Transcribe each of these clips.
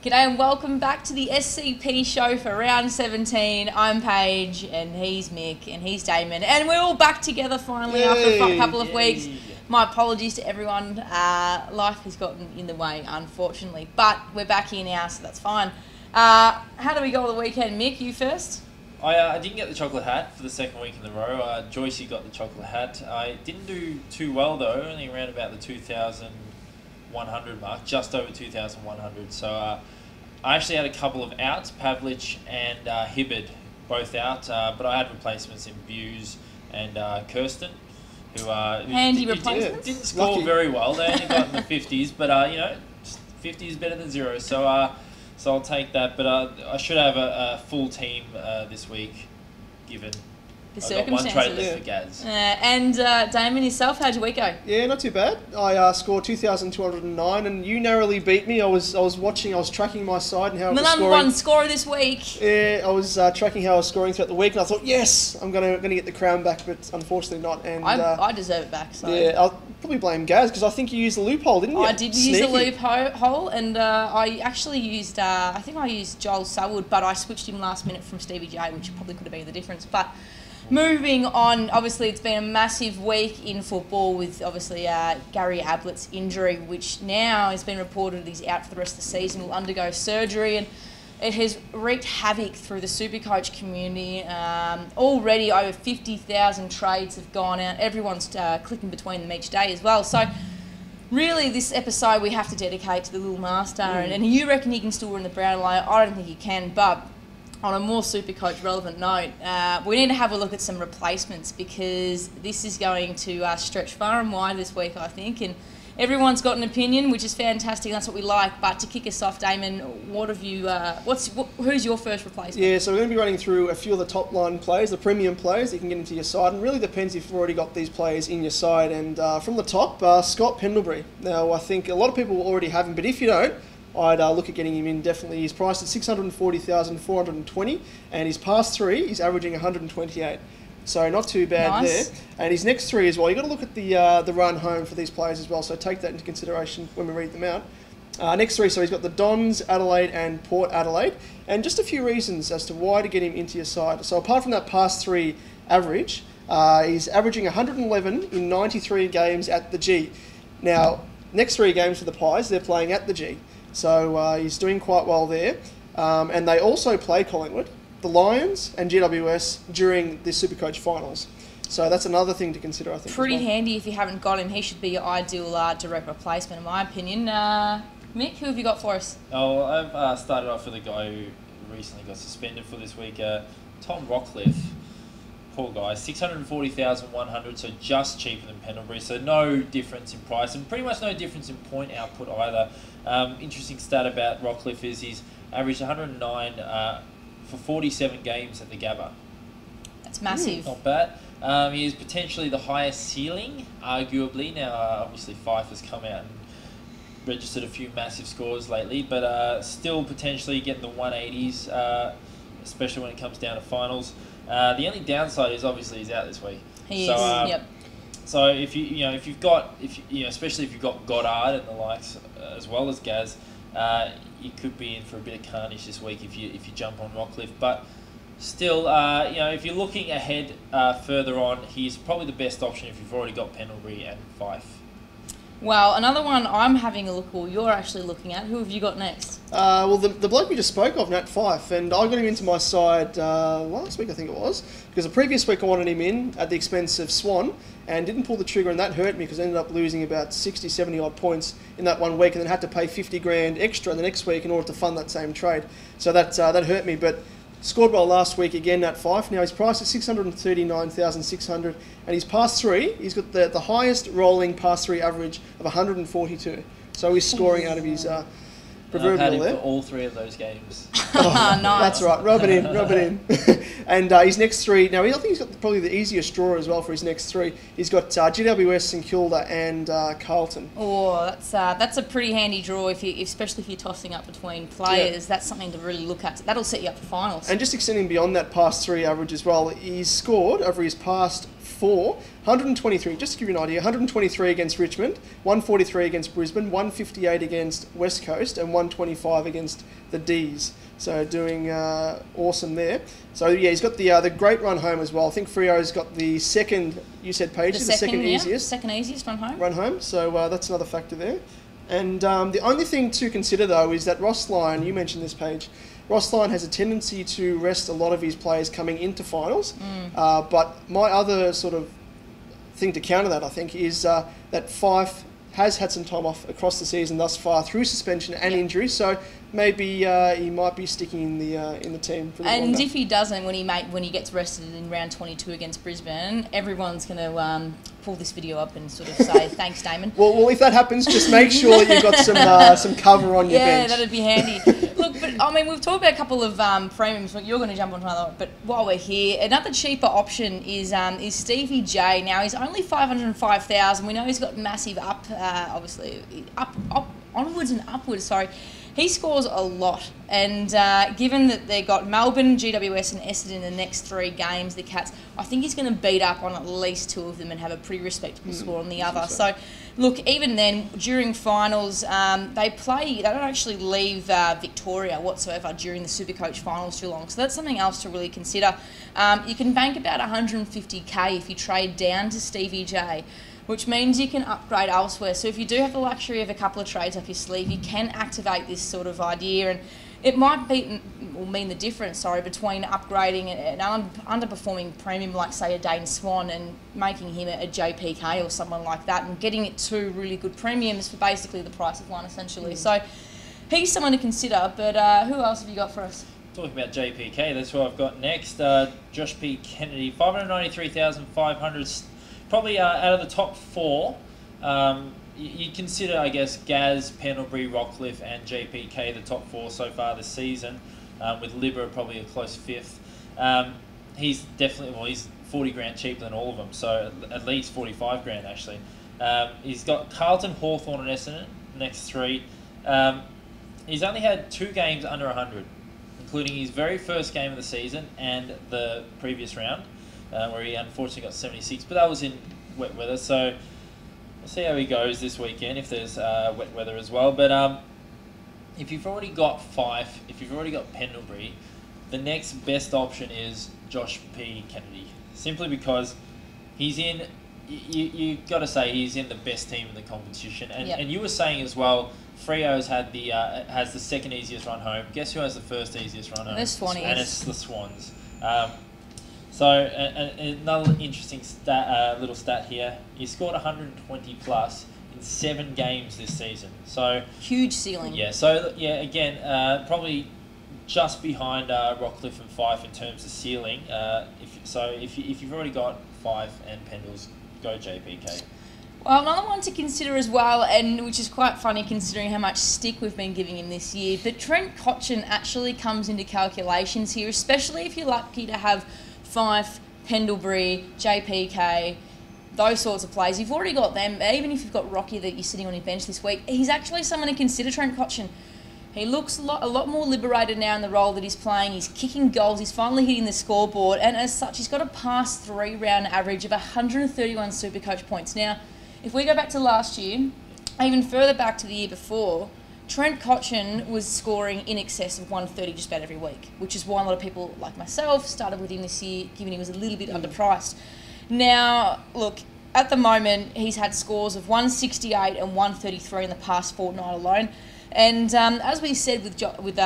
G'day and welcome back to the SCP show for round 17. I'm Paige and he's Mick and he's Damon and we're all back together finally after a couple of weeks. My apologies to everyone. Life has gotten in the way, unfortunately, but we're back here now, so that's fine. How do we go on the weekend, Mick? You first? I didn't get the chocolate hat for the second week in a row. Joycey got the chocolate hat. I didn't do too well though, only around about the 2,100 mark, just over 2,100. So I actually had a couple of outs, Pavlich and Hibbard, both out, but I had replacements in Views and Kirsten, who handy replacements. Didn't score very well. They only got in the 50s, but 50 is better than 0. So I'll take that, but I should have a full team this week, given the I got one trade left for Gaz. And Damon, yourself, how'd your week go? Yeah, not too bad. I scored 2,209, and you narrowly beat me. I was tracking my side and how I was scoring. The number one scorer this week. Yeah, I was tracking how I was scoring throughout the week, and I thought, yes, I'm gonna get the crown back, but unfortunately not. And I deserve it back. So. Yeah, I'll probably blame Gaz because I think you used the loophole, didn't you? I did use the loophole, and I actually used. I think I used Joel Selwood, but I switched him last minute from Stevie J, which probably could have been the difference, but. Moving on, obviously it's been a massive week in football with obviously Gary Ablett's injury, which now has been reported he's out for the rest of the season, will undergo surgery, and it has wreaked havoc through the SuperCoach community. Already over 50,000 trades have gone out. Everyone's clicking between them each day as well. So really this episode we have to dedicate to the little master, and you reckon he can still run the Brown line? I don't think he can, but on a more SuperCoach relevant note, we need to have a look at some replacements because this is going to stretch far and wide this week, I think, and everyone's got an opinion, which is fantastic. That's what we like. But to kick us off, Damon, what have you? Who's your first replacement? Yeah, so we're going to be running through a few of the top line players, the premium players that you can get into your side, and really depends if you've already got these players in your side. And from the top, Scott Pendlebury. Now, I think a lot of people will already have him, but if you don't, I'd look at getting him in definitely. He's priced at 640,420 and his past three, he's averaging 128. So not too bad there. And his next three as well, you've got to look at the run home for these players as well, so take that into consideration when we read them out. Next three, so he's got the Dons, Adelaide and Port Adelaide, and just a few reasons as to why to get him into your side. So apart from that past three average, he's averaging 111 in 93 games at the G. Now, next three games for the Pies, they're playing at the G. So he's doing quite well there. And they also play Collingwood, the Lions and GWS during the SuperCoach finals. So that's another thing to consider, I think. Pretty handy if you haven't got him. He should be your ideal direct replacement, in my opinion. Mick, who have you got for us? Oh, I've started off with a guy who recently got suspended for this week, Tom Rockliff. Poor guy, 640,100, so just cheaper than Pendlebury, so no difference in price and pretty much no difference in point output either. Interesting stat about Rockliff is he's averaged 109 for 47 games at the Gazza. That's massive. Not bad. He is potentially the highest ceiling, arguably. Now, obviously, Fyfe has come out and registered a few massive scores lately, but still potentially getting the 180s, especially when it comes down to finals. The only downside is obviously he's out this week. He is. Yep. So especially if you've got Goddard and the likes as well as Gaz, you could be in for a bit of carnage this week if you jump on Rockliff. But still, if you're looking ahead further on, he's probably the best option if you've already got Pendlebury and Fyfe. Well, another one I'm having a look, or you're actually looking at. Who have you got next? Well, the bloke we just spoke of, Nat Fyfe, and I got him into my side last week, I think it was, because the previous week I wanted him in at the expense of Swan and didn't pull the trigger, and that hurt me because I ended up losing about 60, 70 odd points in that 1 week and then had to pay 50 grand extra the next week in order to fund that same trade. So that hurt me, but scored well last week again, Nat Fyfe. Now he's priced at 639,600 and his past three, he's got the highest rolling past three average of 142. So he's scoring out of his proverbial I've had him there. for all three of those games. Oh, nice. That's right, rub it in. And his next three, now I think he's got probably the easiest draw as well for his next three. He's got GWS, St Kilda and Carlton. Oh, that's a pretty handy draw, especially if you're tossing up between players. Yeah. That's something to really look at. That'll set you up for finals. And just extending beyond that past three average as well, he's scored over his past 4. 123, just to give you an idea, 123 against Richmond, 143 against Brisbane, 158 against West Coast, and 125 against the D's. So doing awesome there. So yeah, he's got the great run home as well. I think Freo's got the second, you said Paige, the second easiest. Second easiest run home. Run home, so that's another factor there. And the only thing to consider though is that Ross Lyon, you mentioned this, Paige, Ross Lyon has a tendency to rest a lot of his players coming into finals. But my other sort of thing to counter that, I think, is that Fyfe has had some time off across the season thus far through suspension and injury, so maybe he might be sticking in the team for the And longer. if he doesn't, when he gets rested in round 22 against Brisbane, everyone's going to pull this video up and sort of say, thanks, Damon. Well, if that happens, just make sure that you've got some cover on your bench. Yeah, that'd be handy. Look, but I mean, we've talked about a couple of premiums. You're going to jump onto another, but while we're here, another cheaper option is Stevie J. Now he's only 505,000. We know he's got massive obviously onwards and upwards. Sorry. He scores a lot, and given that they've got Melbourne, GWS and Essendon in the next 3 games, the Cats, I think he's going to beat up on at least 2 of them and have a pretty respectable score on the other. So, look, even then, during finals, they don't actually leave Victoria whatsoever during the SuperCoach finals too long. So that's something else to really consider. You can bank about 150k if you trade down to Stevie J, which means you can upgrade elsewhere. So if you do have the luxury of a couple of trades up your sleeve, you can activate this sort of idea, and it might mean the difference, between upgrading an underperforming premium like, say, a Dane Swan and making him a JPK or someone like that, and getting it 2 really good premiums for basically the price of one, essentially. So he's someone to consider, but who else have you got for us? Talking about JPK, that's what I've got next. Josh P. Kennedy, 593,500. Probably out of the top 4, you consider, I guess, Gaz, Pendlebury, Rockliff and JPK the top 4 so far this season, with Libra probably a close 5th. He's definitely, he's 40 grand cheaper than all of them, so at least 45 grand actually. He's got Carlton, Hawthorn and Essendon, next 3. He's only had 2 games under 100, including his very first game of the season and the previous round, where he unfortunately got 76, but that was in wet weather, so we'll see how he goes this weekend if there's wet weather as well. But if you've already got Fyfe, if you've already got Pendlebury, the next best option is Josh P. Kennedy, simply because he's in, you got to say, he's in the best team in the competition, and you were saying as well, Freo's has the second easiest run home. Guess who has the first easiest run home? The Swannies. And it's the Swans. So another interesting little stat here. He scored 120 plus in 7 games this season. So huge ceiling. Yeah. So yeah, again, probably just behind Rockliff and Fyfe in terms of ceiling. If you've already got Fyfe and Pendles, go JPK. Well, another one to consider as well, and which is quite funny considering how much stick we've been giving him this year, but Trent Cotchin actually comes into calculations here, especially if you're lucky to have Fyfe, Pendlebury, JPK, those sorts of players. You've already got them. Even if you've got Rocky that you're sitting on your bench this week, he's actually someone to consider, Trent Cotchin. He looks a lot more liberated now in the role that he's playing. He's kicking goals. He's finally hitting the scoreboard. And as such, he's got a past 3-round average of 131 SuperCoach points. Now, if we go back to last year, even further back to the year before, Trent Cotchin was scoring in excess of 130 just about every week, which is why a lot of people like myself started with him this year, given he was a little bit underpriced. Now, look, at the moment, he's had scores of 168 and 133 in the past fortnight alone. And as we said with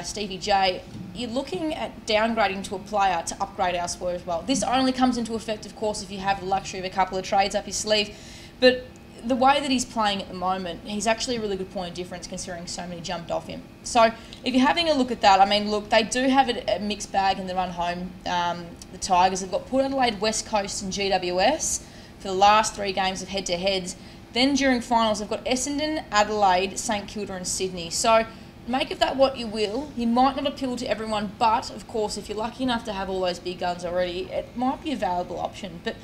Stevie J, you're looking at downgrading to a player to upgrade elsewhere as well. This only comes into effect, of course, if you have the luxury of a couple of trades up your sleeve. But the way that he's playing at the moment, he's actually a really good point of difference considering so many jumped off him. So if you're having a look at that, I mean, look, they do have a mixed bag in the run home. The Tigers have got Port Adelaide, West Coast and GWS for the last 3 games of head-to-heads. Then during finals, they've got Essendon, Adelaide, St Kilda and Sydney. So make of that what you will. He might not appeal to everyone, but of course, if you're lucky enough to have all those big guns already, it might be a valuable option. But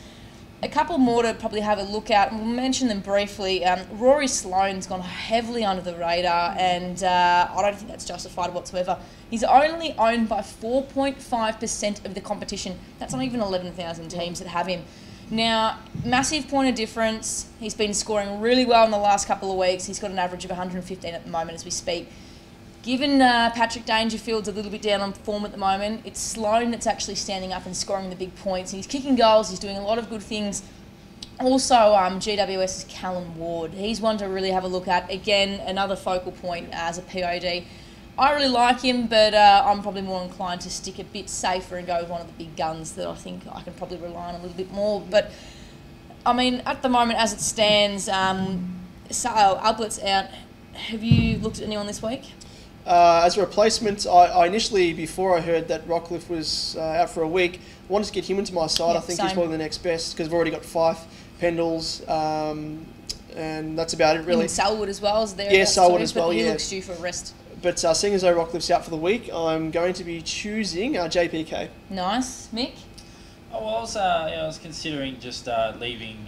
A couple more to probably have a look at, and we'll mention them briefly. Rory Sloane's gone heavily under the radar, and I don't think that's justified whatsoever. He's only owned by 4.5% of the competition. That's not even 11,000 teams that have him. Now, massive point of difference. He's been scoring really well in the last couple of weeks. He's got an average of 115 at the moment as we speak. Given Patrick Dangerfield's a little bit down on form at the moment, it's Sloane that's actually standing up and scoring the big points. He's kicking goals, he's doing a lot of good things. Also, GWS's Callum Ward. He's one to really have a look at. Again, another focal point as a POD. I really like him, but I'm probably more inclined to stick a bit safer and go with one of the big guns that I think I can probably rely on a little bit more. But, I mean, at the moment, as it stands, Ablett's out. Have you looked at anyone this week? As a replacement, I initially, before I heard that Rockliff was out for a week, wanted to get him into my side. Yeah, I think same. he's probably the next best because we've already got Fyfe, Pendles, and that's about it really. And Selwood as well is there. Yeah, Selwood as well, but he yeah. looks due for a rest. But seeing as though Rockliff's out for the week, I'm going to be choosing JPK. Nice. Mick? Oh, well, I was considering just leaving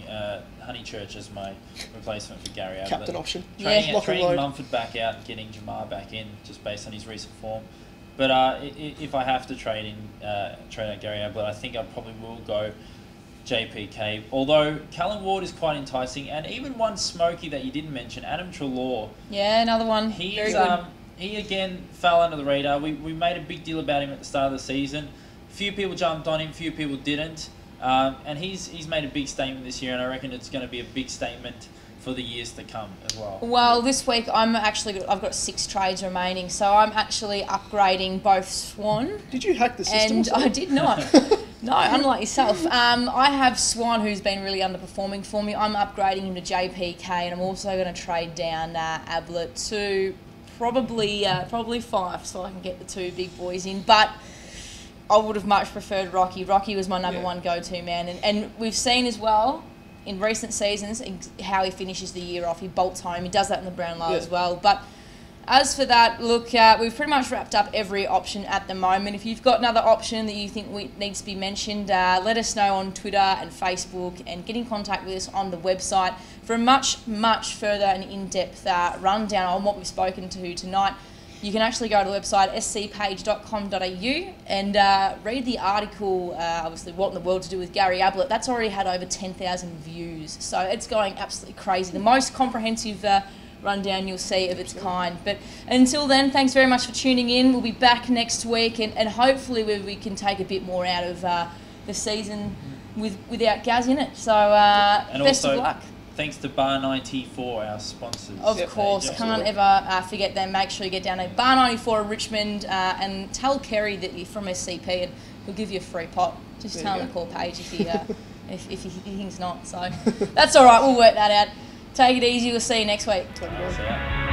Honeychurch as my replacement for Gary Ablett. Captain option. Training Mumford back out and getting Jamar back in, just based on his recent form. But if I have to trade out Gary Ablett, I think I probably will go JPK. Although Callum Ward is quite enticing, and even one smokey that you didn't mention, Adam Treloar. Yeah, another one. Very good. He again fell under the radar. We made a big deal about him at the start of the season. Few people jumped on him, few people didn't. And he's made a big statement this year, and I reckon it's going to be a big statement for the years to come as well. Well, this week I've got 6 trades remaining, so I'm actually upgrading both Swan. Did you hack the system? And I did not. No, unlike yourself. I have Swan, who's been really underperforming for me. I'm upgrading him to JPK, and I'm also going to trade down Ablett to probably Fyfe, so I can get the 2 big boys in. But I would have much preferred Rocky. Rocky was my number one go-to man. And we've seen as well in recent seasons how he finishes the year off. He bolts home. He does that in the Brownlow as well. But as for that, look, we've pretty much wrapped up every option at the moment. If you've got another option that you think needs to be mentioned, let us know on Twitter and Facebook, and get in contact with us on the website for a much, much further and in-depth rundown on what we've spoken to tonight. You can actually go to the website scpage.com.au and read the article, obviously, What in the World to Do with Gary Ablett. That's already had over 10,000 views, so it's going absolutely crazy. The most comprehensive rundown you'll see of its kind. But until then, thanks very much for tuning in. We'll be back next week, and hopefully we can take a bit more out of the season without Gaz in it. So best of luck. Thanks to Bar 94, our sponsors. Of course, can't ever forget them. Make sure you get down to Bar 94 in Richmond and tell Kerry that you're from SCP, and he'll give you a free pot. Just tell him to call Paige if he thinks not. So that's all right. We'll work that out. Take it easy. We'll see you next week. See ya.